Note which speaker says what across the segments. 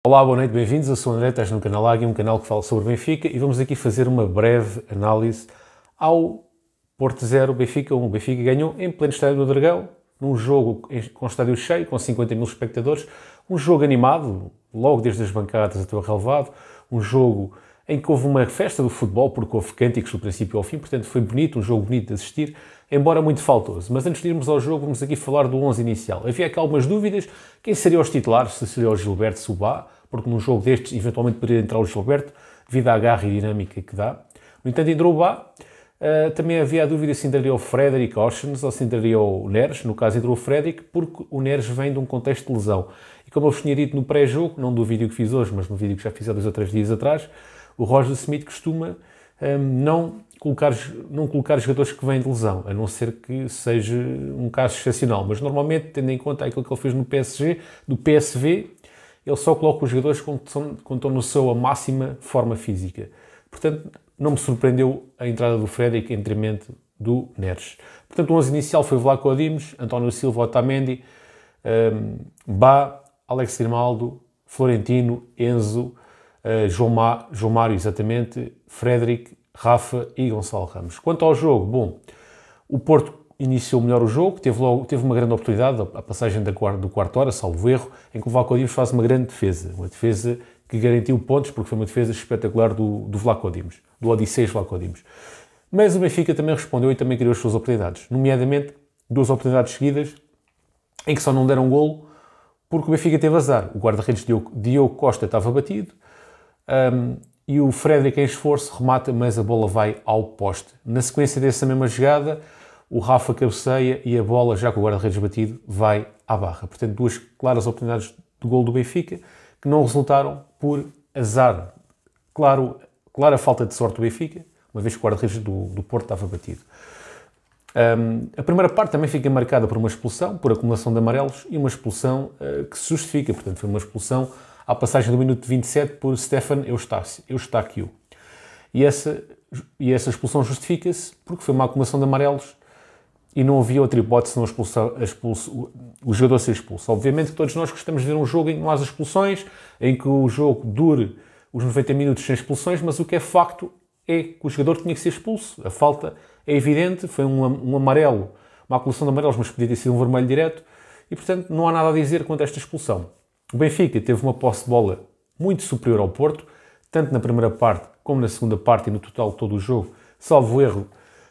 Speaker 1: Olá, boa noite, bem-vindos. Eu sou o André, estás no canal Águia, um canal que fala sobre Benfica e vamos aqui fazer uma breve análise ao Porto 0, Benfica 1. O Benfica ganhou em pleno estádio do Dragão, num jogo com estádio cheio, com 50 mil espectadores, um jogo animado, logo desde as bancadas até o relevado, um jogo em que houve uma festa do futebol, porque houve cânticos do princípio ao fim, portanto foi bonito, um jogo bonito de assistir, embora muito faltoso. Mas antes de irmos ao jogo, vamos aqui falar do 11 inicial. Havia aqui algumas dúvidas, quem seriam os titulares, se seria o Gilberto Soubá, porque num jogo destes eventualmente poderia entrar o Gilberto, devido à garra e dinâmica que dá. No entanto, entrou o Bá. Também havia a dúvida se entraria o Frederick Oshens ou se entraria o Neres. No caso, entrou o Frederick, porque o Neres vem de um contexto de lesão. E como eu vos tinha dito no pré-jogo, não do vídeo que fiz hoje, mas no vídeo que já fiz há 2 ou 3 dias atrás, o Roger Smith costuma não colocar jogadores que vêm de lesão, a não ser que seja um caso excepcional. Mas normalmente, tendo em conta aquilo que ele fez no PSG, do PSV, ele só coloca os jogadores quando estão na sua máxima forma física. Portanto, não me surpreendeu a entrada do Frederick em detrimento do Neres. Portanto, o 11 inicial foi Vlaco Dimos, António Silva, Otamendi, Bá, Alex Grimaldo, Florentino, Enzo, João Mário, exatamente, Frederick, Rafa e Gonçalo Ramos. Quanto ao jogo, bom, o Porto iniciou melhor o jogo, teve uma grande oportunidade, a passagem do quarto hora, salvo erro, em que o Vlaco Dimos faz uma defesa que garantiu pontos, porque foi uma defesa espetacular do Vlaco Dimos, do Odisseus Vlaco Dimos. Mas o Benfica também respondeu e também criou as suas oportunidades, nomeadamente 2 oportunidades seguidas, em que só não deram golo, porque o Benfica teve azar. O guarda-redes Diogo Costa estava batido, e o Frederick em esforço remata, mas a bola vai ao poste. Na sequência dessa mesma jogada, o Rafa cabeceia e a bola, já com o guarda-redes batido, vai à barra. Portanto, 2 claras oportunidades de golo do Benfica, que não resultaram por azar. Clara falta de sorte do Benfica, uma vez que o guarda-redes do Porto estava batido. A primeira parte também fica marcada por uma expulsão, por acumulação de amarelos, e uma expulsão que se justifica. Portanto, foi uma expulsão à passagem do minuto 27 por Stefan Eustáquio. E essa expulsão justifica-se porque foi uma acumulação de amarelos e não havia outra hipótese senão o jogador ser expulso. Obviamente que todos nós gostamos de ver um jogo em que não há as expulsões, em que o jogo dure os 90 minutos sem expulsões, mas o que é facto é que o jogador tinha que ser expulso. A falta é evidente, foi um amarelo, uma acumulação de amarelos, mas podia ter sido um vermelho direto, e portanto não há nada a dizer quanto a esta expulsão. O Benfica teve uma posse de bola muito superior ao Porto, tanto na primeira parte como na segunda parte e no total todo o jogo, salvo erro,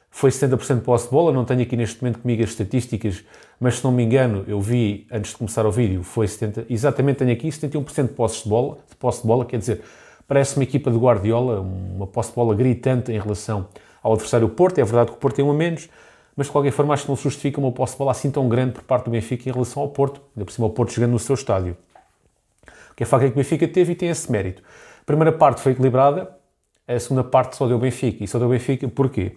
Speaker 1: foi 70% de posse de bola. Não tenho aqui neste momento comigo as estatísticas, mas se não me engano, eu vi antes de começar o vídeo, foi 70%, exatamente tenho aqui 71% de posse de bola, quer dizer, parece uma equipa de Guardiola, uma posse de bola gritante em relação ao adversário Porto. É verdade que o Porto tem um a menos, mas de qualquer forma acho que não se justifica uma posse de bola assim tão grande por parte do Benfica em relação ao Porto, ainda por cima o Porto jogando no seu estádio. O que é facto é que o Benfica teve e tem esse mérito. A primeira parte foi equilibrada, a segunda parte só deu Benfica. E só deu Benfica porquê?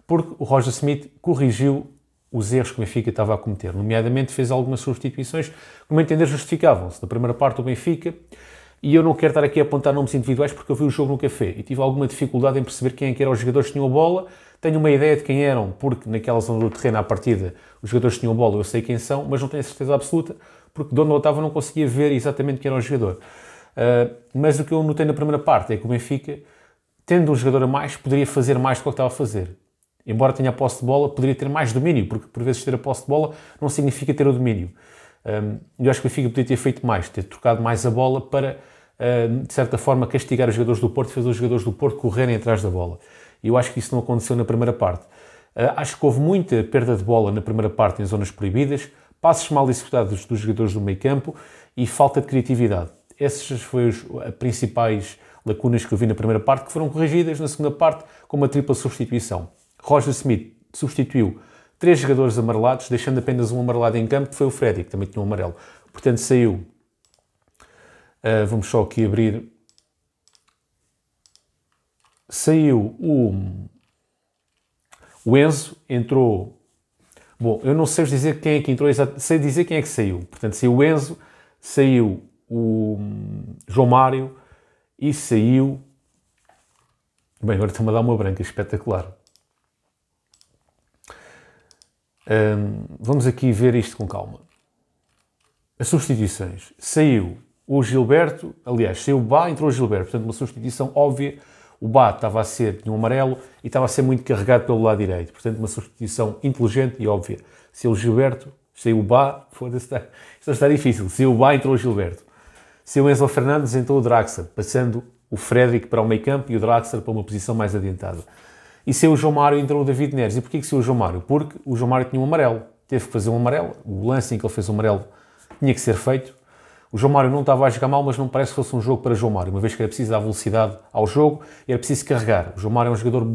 Speaker 1: Porque o Roger Smith corrigiu os erros que o Benfica estava a cometer. Nomeadamente fez algumas substituições que, no meu entender, justificavam-se. Na primeira parte o Benfica, e eu não quero estar aqui a apontar nomes individuais porque eu vi o jogo no café e tive alguma dificuldade em perceber quem é que eram os jogadores que tinham a bola. Tenho uma ideia de quem eram, porque naquela zona do terreno à partida os jogadores que tinham a bola, eu sei quem são, mas não tenho a certeza absoluta, porque de onde eu estava não conseguia ver exatamente quem era o jogador. Mas o que eu notei na primeira parte é que o Benfica, tendo um jogador a mais, poderia fazer mais do que estava a fazer. Embora tenha a posse de bola, poderia ter mais domínio, porque por vezes ter a posse de bola não significa ter o domínio. Eu acho que o Benfica poderia ter feito mais, ter trocado mais a bola para, de certa forma, castigar os jogadores do Porto e fazer os jogadores do Porto correrem atrás da bola. E eu acho que isso não aconteceu na primeira parte. Acho que houve muita perda de bola na primeira parte em zonas proibidas, passos mal executados dos jogadores do meio campo e falta de criatividade. Essas foram as principais lacunas que eu vi na primeira parte, que foram corrigidas na segunda parte com uma tripla substituição. Roger Smith substituiu 3 jogadores amarelados, deixando apenas um amarelado em campo, que foi o Freddy, que também tinha um amarelo. Portanto, saiu... vamos só aqui abrir... Saiu o Enzo, entrou... Bom, eu não sei dizer quem é que entrou, sei dizer quem é que saiu. Portanto, saiu o Enzo, saiu o João Mário e saiu... Bem, agora está-me a dar uma branca espetacular. Vamos aqui ver isto com calma. As substituições. Saiu o Gilberto, aliás, saiu o Bá, entrou o Gilberto, portanto uma substituição óbvia. O Bá tinha um amarelo e estava a ser muito carregado pelo lado direito, portanto uma substituição inteligente e óbvia. Saiu o Gilberto, saiu o Bá, foda-se, isto está difícil, saiu o Bá, entrou o Gilberto. Saiu o Enzo Fernandes, entrou o Draxler, passando o Frédéric para o meio campo e o Draxler para uma posição mais adiantada. E saiu o João Mário e entrou o David Neres. E porquê que saiu o João Mário? Porque o João Mário tinha um amarelo, teve que fazer um amarelo, o lance em que ele fez o amarelo tinha que ser feito. O João Mário não estava a jogar mal, mas não parece que fosse um jogo para João Mário, uma vez que era preciso dar velocidade ao jogo e era preciso carregar. O João Mário é um jogador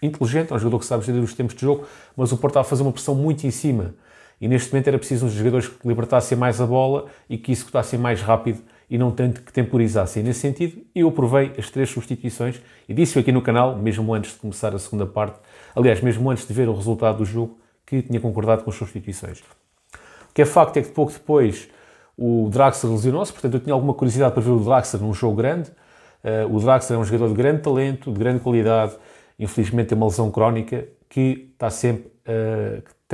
Speaker 1: inteligente, é um jogador que sabe gerir os tempos de jogo, mas o Porto estava a fazer uma pressão muito em cima. E neste momento era preciso uns jogadores que libertassem mais a bola e que executassem mais rápido e não tanto que temporizassem. Nesse sentido, eu aprovei as 3 substituições e disse-o aqui no canal, mesmo antes de começar a segunda parte, aliás, mesmo antes de ver o resultado do jogo, que tinha concordado com as substituições. O que é facto é que pouco depois o Draxler lesionou-se, portanto eu tinha alguma curiosidade para ver o Draxler num jogo grande. O Draxler é um jogador de grande talento, de grande qualidade, infelizmente tem uma lesão crónica que está sempre, que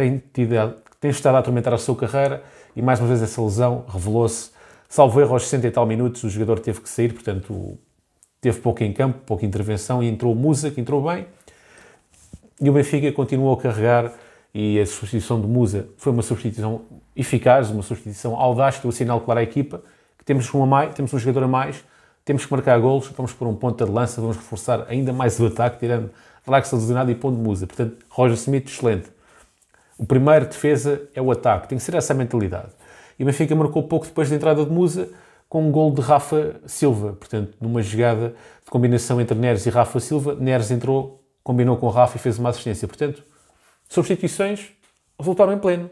Speaker 1: tem estado a atormentar a sua carreira e mais uma vez essa lesão revelou-se, salvo erro aos 60 e tal minutos, o jogador teve que sair, portanto teve pouco em campo, pouca intervenção e entrou o Musa, que entrou bem, e o Benfica continuou a carregar e a substituição de Musa foi uma substituição eficaz, uma substituição audaz, que deu o sinal claro à equipa, que temos um jogador a mais, temos que marcar golos, vamos pôr um ponta de lança, vamos reforçar ainda mais o ataque, tirando Draxler lesionado e pondo Musa. Portanto, Roger Smith, excelente. O primeiro defesa é o ataque, tem que ser essa a mentalidade. E o Benfica marcou pouco depois da entrada de Musa, com um gol de Rafa Silva, portanto, numa jogada de combinação entre Neres e Rafa Silva, Neres entrou, combinou com o Rafa e fez uma assistência. Portanto, substituições resultaram em pleno.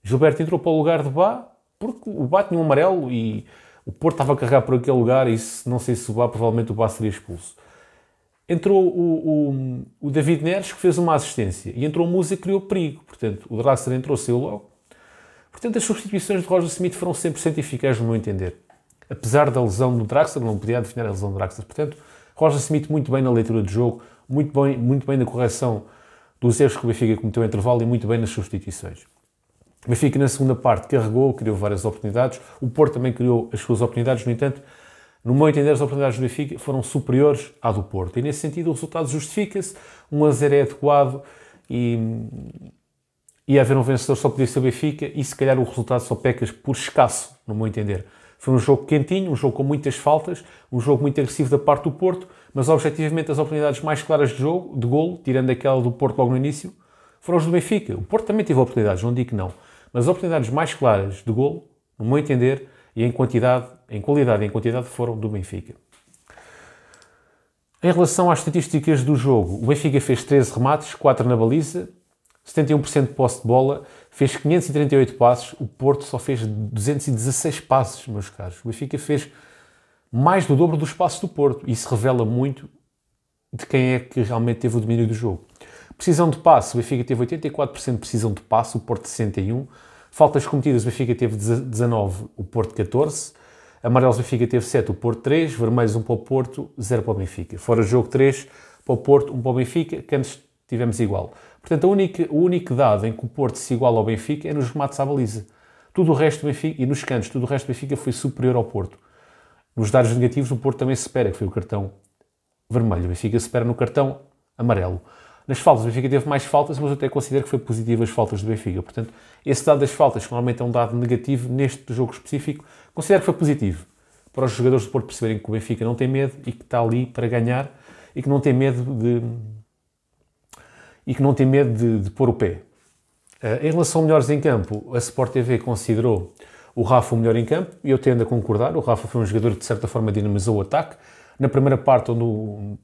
Speaker 1: Gilberto entrou para o lugar de Bá, porque o Bá tinha um amarelo e o Porto estava a carregar por aquele lugar e não sei se o Bá, provavelmente o Bá seria expulso. Entrou o David Neres, que fez uma assistência, e entrou o Musa, que criou perigo. Portanto, o Draxler entrou, saiu logo. Portanto, as substituições de Roger Smith foram 100% eficazes no meu entender. Apesar da lesão do Draxler, não podia adivinhar a lesão do Draxler. Portanto, Roger Smith muito bem na leitura de jogo, muito bem na correção dos erros que o Benfica cometeu em intervalo e muito bem nas substituições. O Benfica, na segunda parte, carregou, criou várias oportunidades. O Porto também criou as suas oportunidades. No entanto, no meu entender, as oportunidades do Benfica foram superiores à do Porto. E, nesse sentido, o resultado justifica-se. 1-0 é adequado e haver um vencedor só podia ser o Benfica e, se calhar, o resultado só peca por escasso, no meu entender. Foi um jogo quentinho, um jogo com muitas faltas, um jogo muito agressivo da parte do Porto, mas, objetivamente, as oportunidades mais claras de jogo, de golo, tirando aquela do Porto logo no início, foram as do Benfica. O Porto também teve oportunidades, não digo que não. Mas as oportunidades mais claras de golo, no meu entender, e em qualidade e em quantidade, foram do Benfica. Em relação às estatísticas do jogo, o Benfica fez 13 remates, 4 na baliza, 71% de posse de bola, fez 538 passes, o Porto só fez 216 passes, meus caros. O Benfica fez mais do dobro dos passes do Porto. Isso revela muito de quem é que realmente teve o domínio do jogo. Precisão de passe, o Benfica teve 84% de precisão de passe, o Porto 61%. Faltas cometidas, o Benfica teve 19%, o Porto 14%. Amarelos, o Benfica teve 7%, o Porto 3%. Vermelhos, 1 para o Porto, 0 para o Benfica. Fora jogo, 3 para o Porto, 1 para o Benfica. Cantos tivemos igual. Portanto, o único dado em que o Porto se iguala ao Benfica é nos remates à baliza. Tudo o resto do Benfica, e nos cantos, tudo o resto do Benfica foi superior ao Porto. Nos dados negativos, o Porto também se supera, que foi o cartão vermelho. O Benfica se supera no cartão amarelo. Nas faltas, o Benfica teve mais faltas, mas eu até considero que foi positivo as faltas do Benfica. Portanto, esse dado das faltas, que normalmente é um dado negativo neste jogo específico, considero que foi positivo. Para os jogadores do Porto perceberem que o Benfica não tem medo e que está ali para ganhar e que não tem medo de pôr o pé. Em relação a melhores em campo, a Sport TV considerou o Rafa o melhor em campo e eu tendo a concordar. O Rafa foi um jogador que, de certa forma, dinamizou o ataque. Na primeira parte,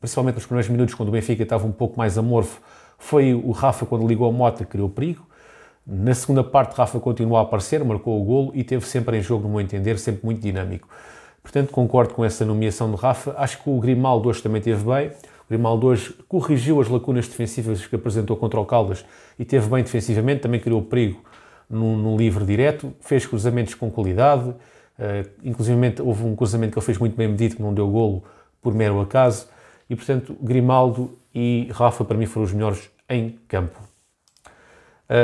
Speaker 1: principalmente nos primeiros minutos, quando o Benfica estava um pouco mais amorfo, foi o Rafa, quando ligou a Mota, que criou perigo. Na segunda parte, Rafa continuou a aparecer, marcou o golo e teve sempre em jogo, no meu entender, sempre muito dinâmico. Portanto, concordo com essa nomeação de Rafa. Acho que o Grimaldo hoje também esteve bem. O Grimaldo hoje corrigiu as lacunas defensivas que apresentou contra o Caldas e esteve bem defensivamente, também criou perigo no livre direto, fez cruzamentos com qualidade, inclusive houve um cruzamento que ele fez muito bem medido, que não deu golo por mero acaso, e portanto Grimaldo e Rafa para mim foram os melhores em campo.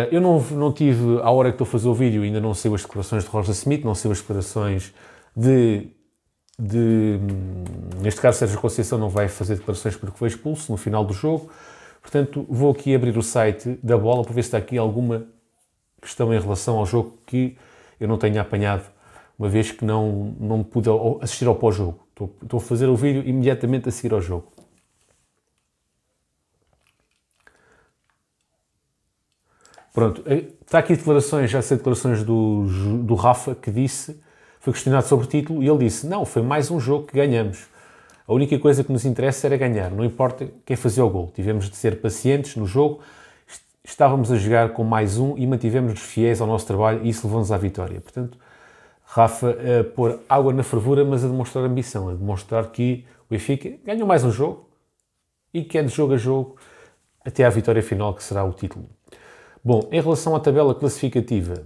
Speaker 1: Eu não tive, à hora que estou a fazer o vídeo, ainda não sei as declarações de Roger Smith, não sei as declarações neste caso, Sérgio Conceição não vai fazer declarações porque foi expulso no final do jogo. Portanto, vou aqui abrir o site da Bola para ver se está aqui alguma questão em relação ao jogo que eu não tenha apanhado, uma vez que não pude assistir ao pós-jogo. Estou a fazer o vídeo imediatamente a seguir ao jogo. Pronto, está aqui declarações, já sei declarações do Rafa, que disse, foi questionado sobre o título, e ele disse, não, foi mais um jogo que ganhamos. A única coisa que nos interessa era ganhar, não importa quem fazia o gol. Tivemos de ser pacientes no jogo, estávamos a jogar com mais um e mantivemos-nos fiéis ao nosso trabalho e isso levou-nos à vitória. Portanto, Rafa a pôr água na fervura, mas a demonstrar ambição, a demonstrar que o Benfica ganhou mais um jogo e que é de jogo a jogo até à vitória final, que será o título. Bom, em relação à tabela classificativa,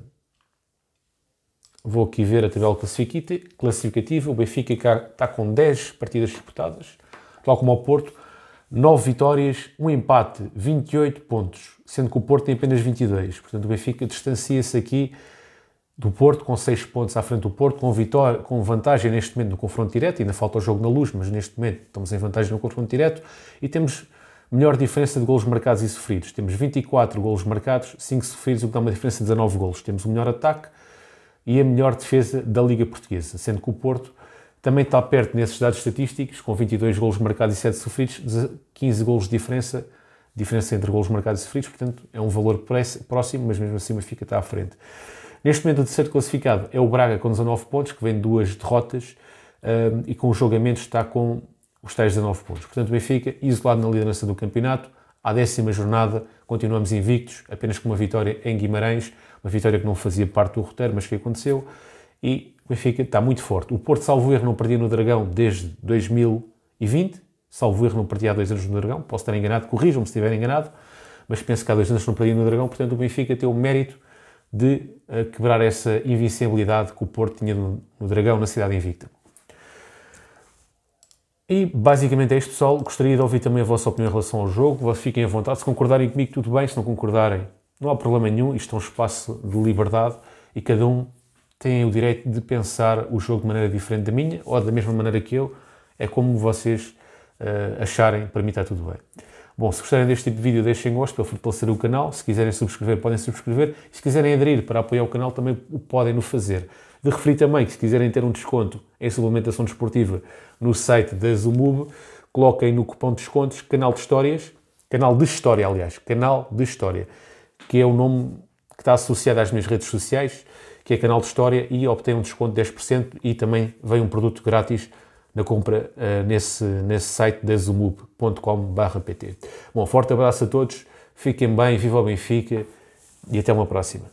Speaker 1: vou aqui ver a tabela classificativa. O Benfica está com 10 partidas disputadas, tal como o Porto, 9 vitórias, 1 empate, 28 pontos, sendo que o Porto tem apenas 22. Portanto, o Benfica distancia-se aqui do Porto, com 6 pontos à frente do Porto, com vantagem neste momento no confronto direto. Ainda falta o jogo na Luz, mas neste momento estamos em vantagem no confronto direto e temos melhor diferença de golos marcados e sofridos. Temos 24 golos marcados, 5 sofridos, o que dá uma diferença de 19 golos. Temos o melhor ataque e a melhor defesa da Liga Portuguesa, sendo que o Porto também está perto nesses dados estatísticos, com 22 golos marcados e 7 sofridos, 15 golos de diferença entre golos marcados e sofridos, portanto é um valor próximo, mas mesmo assim o Benfica está à frente. Neste momento o terceiro classificado é o Braga com 19 pontos, que vem de 2 derrotas e com o jogo a menos está com os tais 19 pontos. Portanto o Benfica isolado na liderança do campeonato, à 10ª jornada continuamos invictos, apenas com uma vitória em Guimarães, uma vitória que não fazia parte do roteiro, mas que aconteceu, e o Benfica está muito forte. O Porto, salvo erro, não perdia no Dragão desde 2020, salvo erro, não perdia há 2 anos no Dragão, posso estar enganado, corrijam-me se estiver enganado, mas penso que há 2 anos não perdia no Dragão, portanto o Benfica tem o mérito de quebrar essa invencibilidade que o Porto tinha no Dragão, na cidade invicta. E basicamente é isto, pessoal. Gostaria de ouvir também a vossa opinião em relação ao jogo. Fiquem à vontade. Se concordarem comigo, tudo bem. Se não concordarem, não há problema nenhum. Isto é um espaço de liberdade e cada um tem o direito de pensar o jogo de maneira diferente da minha ou da mesma maneira que eu. É como vocês acharem. Para mim está tudo bem. Bom, se gostarem deste tipo de vídeo, deixem gosto para fortalecer o canal. Se quiserem subscrever, podem subscrever. E se quiserem aderir para apoiar o canal, também o podem no fazer. De referir também que se quiserem ter um desconto em suplementação desportiva no site da Zumub, coloquem no cupom de descontos canal de histórias, canal de história, que é o nome que está associado às minhas redes sociais, que é canal de história, e obtêm um desconto de 10% e também vem um produto grátis na compra nesse site da zumub.com/pt. Bom, forte abraço a todos, fiquem bem, viva o Benfica e até uma próxima.